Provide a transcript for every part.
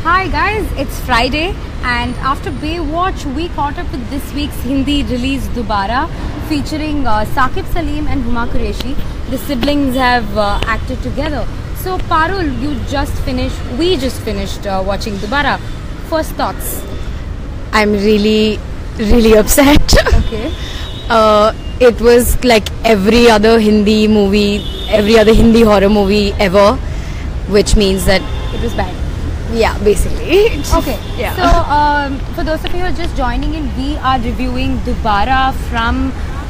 Hi guys, it's Friday and after Baywatch we caught up with this week's Hindi release Dobaara featuring Saqib Saleem and Huma Quershi. The siblings have acted together. So Parul, we just finished watching Dobaara. First thoughts? I'm really upset. Okay. It was like every other Hindi horror movie ever, which means that It was bad. yeah, basically. Okay. Yeah. So, for those of you who are just joining in, we are reviewing Dobaara from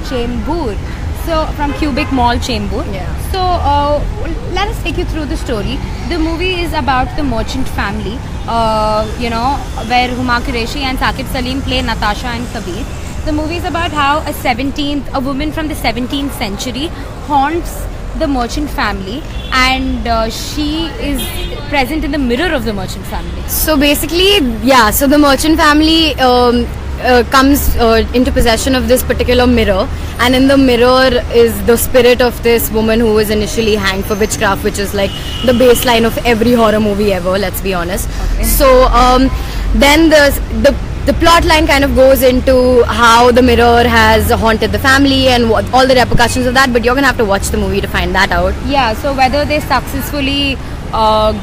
Chembur. So, from Cubic Mall, Chembur. Yeah. So, let us take you through the story. The movie is about the merchant family, where Huma Quershi and Saqib Saleem play Natasha and Kabir. The movie is about how a woman from the 17th century haunts the merchant family, and she is present in the mirror of the merchant family. So basically, so the merchant family comes into possession of this particular mirror, and in the mirror is the spirit of this woman who was initially hanged for witchcraft, which is like the baseline of every horror movie ever, let's be honest. Okay. So then the plot line kind of goes into how the mirror has haunted the family and all the repercussions of that, but you're gonna have to watch the movie to find that out. Yeah, so whether they successfully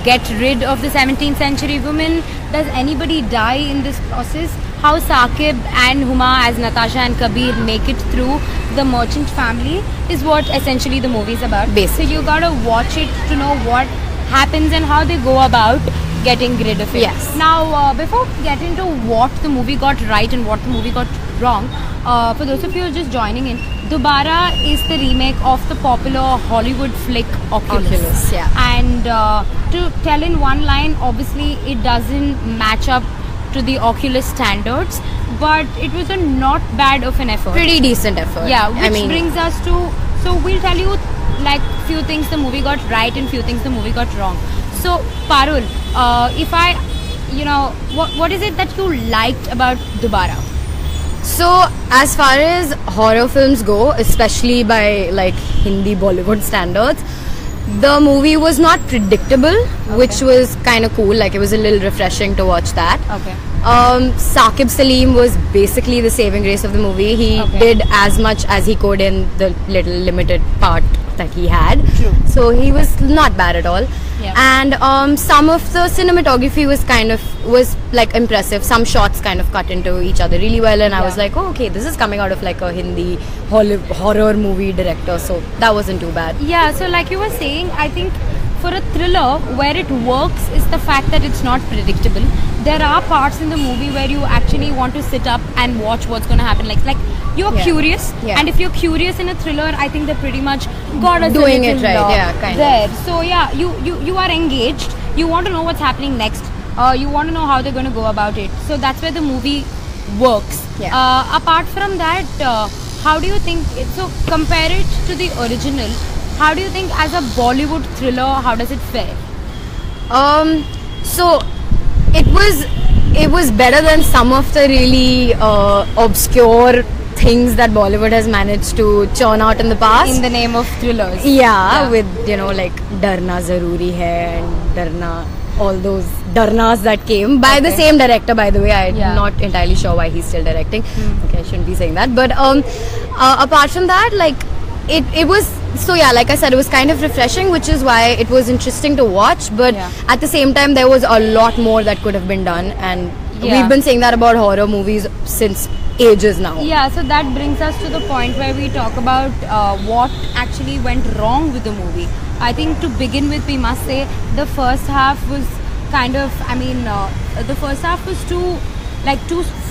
get rid of the 17th century woman, does anybody die in this process, how Saqib and Huma as Natasha and Kabir make it through the merchant family is what essentially the movie is about. Basically. So you gotta watch it to know what happens and how they go about getting rid of it. Yes. Now, before we get into what the movie got right and what the movie got wrong, for those of you who are just joining in, Dobaara is the remake of the popular Hollywood flick Oculus. Yeah. And to tell in one line, obviously it doesn't match up to the Oculus standards, but it was a not bad of an effort. Pretty decent effort. Yeah, which brings us to, so we'll tell you like few things the movie got right and few things the movie got wrong. So Parul, what is it that you liked about Dobaara? So as far as horror films go, especially by like Hindi Bollywood standards, the movie was not predictable, which was kind of cool. Like it was a little refreshing to watch that. Okay. Saqib Saleem was basically the saving grace of the movie. He did as much as he could in the little limited part that he had. True. So he was not bad at all. Yeah. And some of the cinematography was like impressive. Some shots kind of cut into each other really well, and I was like, oh, okay, this is coming out of like a Hindi horror movie director, so that wasn't too bad. Yeah, so like you were saying, I think for a thriller, where it works is the fact that it's not predictable. There are parts in the movie where you actually want to sit up and watch what's going to happen. Like you're curious, and if you're curious in a thriller, I think they pretty much got us doing it right, kind there. of. So yeah, you are engaged. You want to know what's happening next. You want to know how they're going to go about it. So that's where the movie works. Yeah. Apart from that, how do you think? So compare it to the original. How do you think, as a Bollywood thriller, how does it fare? So it was better than some of the really obscure things that Bollywood has managed to churn out in the past. In the name of thrillers. Yeah, with like Darna Zaruri Hai and Darna, all those Darnas that came by the same director, by the way. I'm not entirely sure why he's still directing. Okay, I shouldn't be saying that. But apart from that, like it was, so yeah, like I said, it was kind of refreshing, which is why it was interesting to watch. But at the same time, there was a lot more that could have been done, and we've been saying that about horror movies since ages now. Yeah, so that brings us to the point where we talk about what actually went wrong with the movie. I think to begin with, we must say the first half was kind of, the first half was too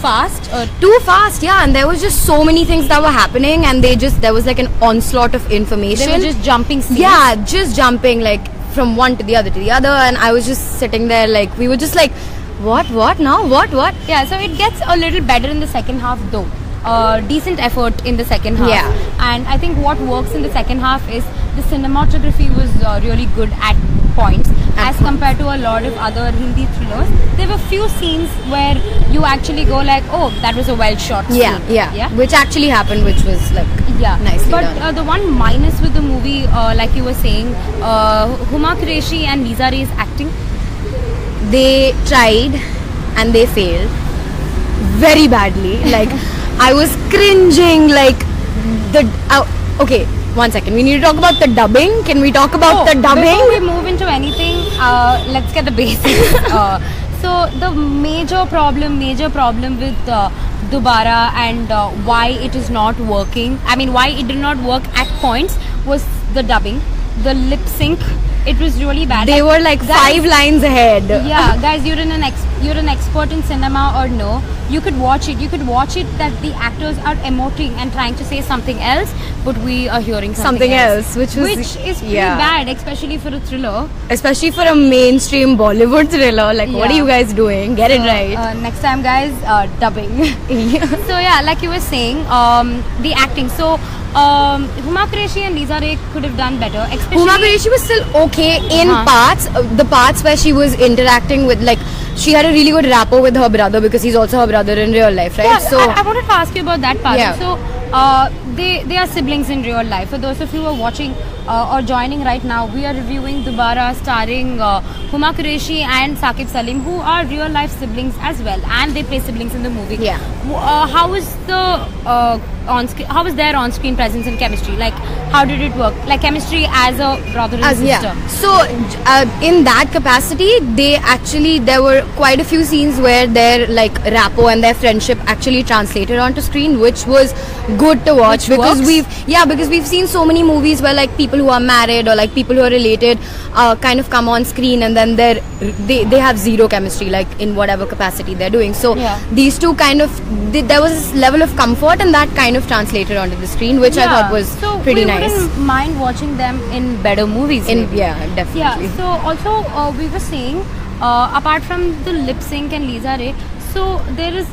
fast. Too fast, yeah, and there was just so many things that were happening, and there was like an onslaught of information. They were just jumping scenes. Yeah, just jumping like from one to the other, and I was just sitting there like, we were just like, what now, what? Yeah, so it gets a little better in the second half though. Decent effort in the second half. Yeah. And I think what works in the second half is the cinematography was really good at points as compared to a lot of other Hindi thrillers. There were few scenes where you actually go like, oh, that was a well shot scene. Yeah. Which actually happened, which was like nicely done. But the one minus with the movie, like you were saying, Huma Quershi and Nisa Ray's acting. they tried and they failed very badly. Like, I was cringing. Like, okay, 1 second. We need to talk about the dubbing. Can we talk about the dubbing? Before we move into anything, let's get the basics. So the major problem with Dobaara and why it is not working. I mean, why it did not work at points was the dubbing, the lip sync. It was really bad. They were like guys, 5 lines ahead. Yeah, guys, you're an expert in cinema or no? You could watch it. You could watch it that the actors are emoting and trying to say something else, but we are hearing something else, which is pretty bad, especially for a thriller. Especially for a mainstream Bollywood thriller. Like, what are you guys doing? Get it right. Next time, guys, dubbing. So yeah, like you were saying, the acting. So Huma Quershi and Lisa Ray could have done better. Huma Quershi was still okay in parts. The parts where she was interacting with, like, she had a really good rapport with her brother because he's also her brother in real life, right? Yeah, so I wanted to ask you about that part. Yeah. So they are siblings in real life. For those of you who are watching or joining right now, we are reviewing Dobaara starring Huma Quershi and Saqib Saleem, who are real life siblings as well, and they play siblings in the movie. Yeah. How was how was their on-screen presence and chemistry? Like, how did it work? Like, chemistry as a brother and sister. Yeah. So in that capacity, there were quite a few scenes where their like rapport and their friendship actually translated onto screen, which was good to watch because we've seen so many movies where like people who are married or like people who are related kind of come on screen and then they have zero chemistry, like in whatever capacity they're doing. So these two kind of there was this level of comfort and that kind of translated onto the screen, which I thought was pretty nice. So we wouldn't mind watching them in better movies. Definitely. Yeah. So also we were saying apart from the lip sync and Lisa Ray, so there's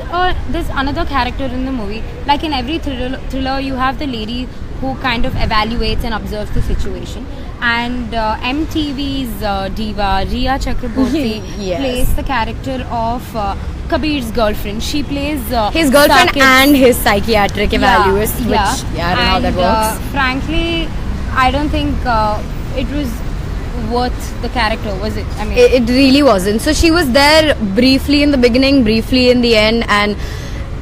another character in the movie. Like in every thriller, you have the lady who kind of evaluates and observes the situation. And MTV's diva Riya Chakraborty plays the character of Kabir's girlfriend. She plays his girlfriend and his psychiatric evaluist, which I don't know how that works. Frankly, I don't think it was worth the character, was it? I mean, it really wasn't. So she was there briefly in the beginning, briefly in the end, and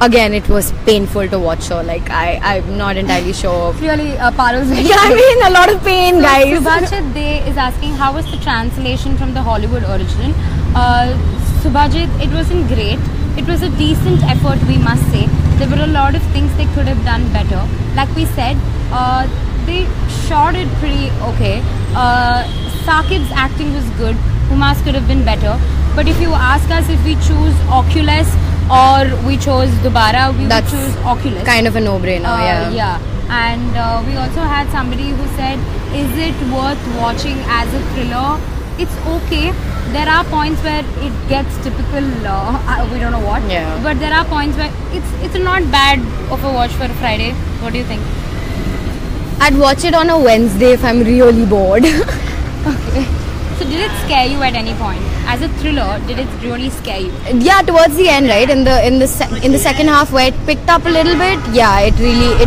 again it was painful to watch her. Like I'm not entirely sure. Really, Parul's I mean, a lot of pain, guys. Subhajit Dey is asking how was the translation from the Hollywood original. Subhajit, it wasn't great. It was a decent effort, we must say. There were a lot of things they could have done better. Like we said, they shot it pretty okay. Saqib's acting was good. Huma's could have been better. But if you ask us if we choose Oculus or we chose Dobaara, we would choose Oculus. Kind of a no-brainer, Yeah. And we also had somebody who said, is it worth watching as a thriller? It's okay. There are points where it gets typical, we don't know what. Yeah. But there are points where it's not bad of a watch for a Friday. What do you think? I'd watch it on a Wednesday if I'm really bored. Okay. So did it scare you at any point? As a thriller, did it really scare you? Yeah, towards the end, right? In the second half where it picked up a little bit, yeah, it really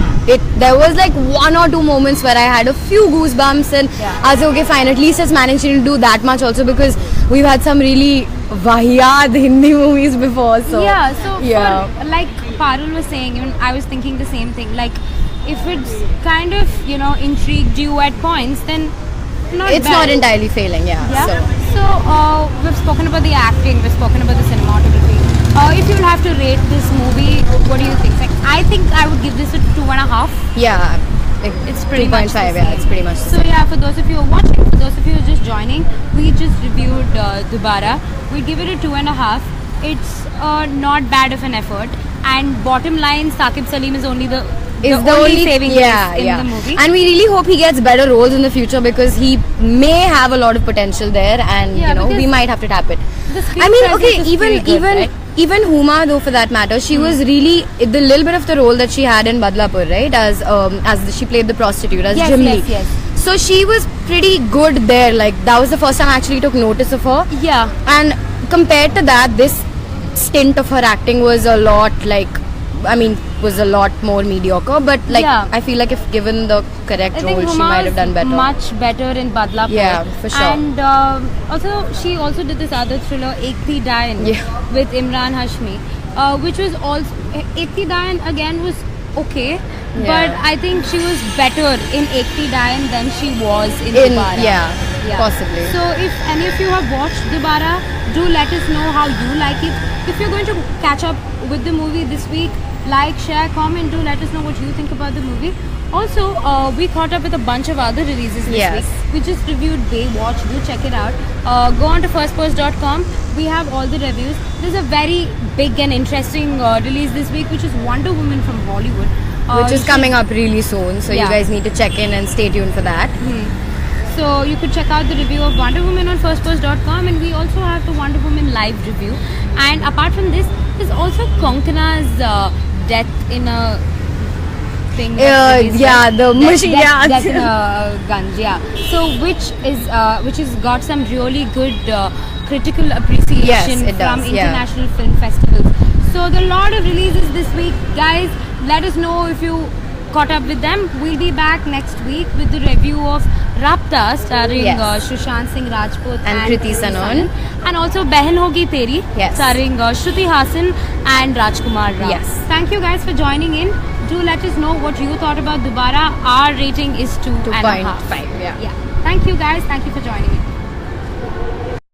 there was like 1 or 2 moments where I had a few goosebumps and I was like, okay, fine, at least it's managing to do that much also because we've had some really vahiyad Hindi movies before. So for, like Parul was saying, even I was thinking the same thing. Like if it's kind of, intrigued you at points, then it's not entirely failing, So we've spoken about the acting, we've spoken about the cinematography. If you would have to rate this movie, what do you think? Like, I think I would give this a 2.5. Yeah, it's pretty much 2.5. Yeah, it's pretty much. So for those of you who are watching, for those of you who are just joining, we just reviewed Dobaara. We give it a 2.5. It's not bad of an effort. And bottom line, Saqib Saleem is only the only saving grace in the movie. And we really hope he gets better roles in the future because he may have a lot of potential there, and we might have to tap it. I mean, okay, even Huma though, for that matter, she was really the little bit of the role that she had in Badlapur, right? As she played the prostitute as Jimli. Yes. So she was pretty good there. Like that was the first time I actually took notice of her. Yeah. And compared to that, this stint of her acting was a lot like, I mean, was a lot more mediocre. But like I feel like if given the correct role, she might have done better. Much better in Badlapur. Yeah, for sure. And also she also did this other thriller, Ek Thi Dayan, with Imran Hashmi, which was also Ek Thi Dayan again was okay. But I think she was better in Ek Thi Dayan than she was in Dobaara. Yeah, possibly. So if any of you have watched Dobaara, do let us know how you like it. If you're going to catch up with the movie this week, like, share, comment, do let us know what you think about the movie. Also, we caught up with a bunch of other releases this week. We just reviewed Baywatch. Do check it out. Go on to firstpost.com. We have all the reviews. There's a very big and interesting release this week, which is Wonder Woman from Hollywood. Which is coming up really soon. So you guys need to check in and stay tuned for that. So you could check out the review of Wonder Woman on firstpost.com, and we also have the Wonder Woman live review. And apart from this, there's also Konkana's death in a thing. The machine. Death in a guns. So which is got some really good critical appreciation from international film festivals. So there are a lot of releases this week, guys. Let us know if you caught up with them. We'll be back next week with the review of Rapta, starring Sushant Singh Rajput and Kriti Sanon, and also Behan Hogi Teri, starring Shruti Hassan and Rajkumar Rao. Thank you guys for joining in. Do let us know what you thought about Dobaara. Our rating is 2.5. Yeah. Thank you guys. Thank you for joining in.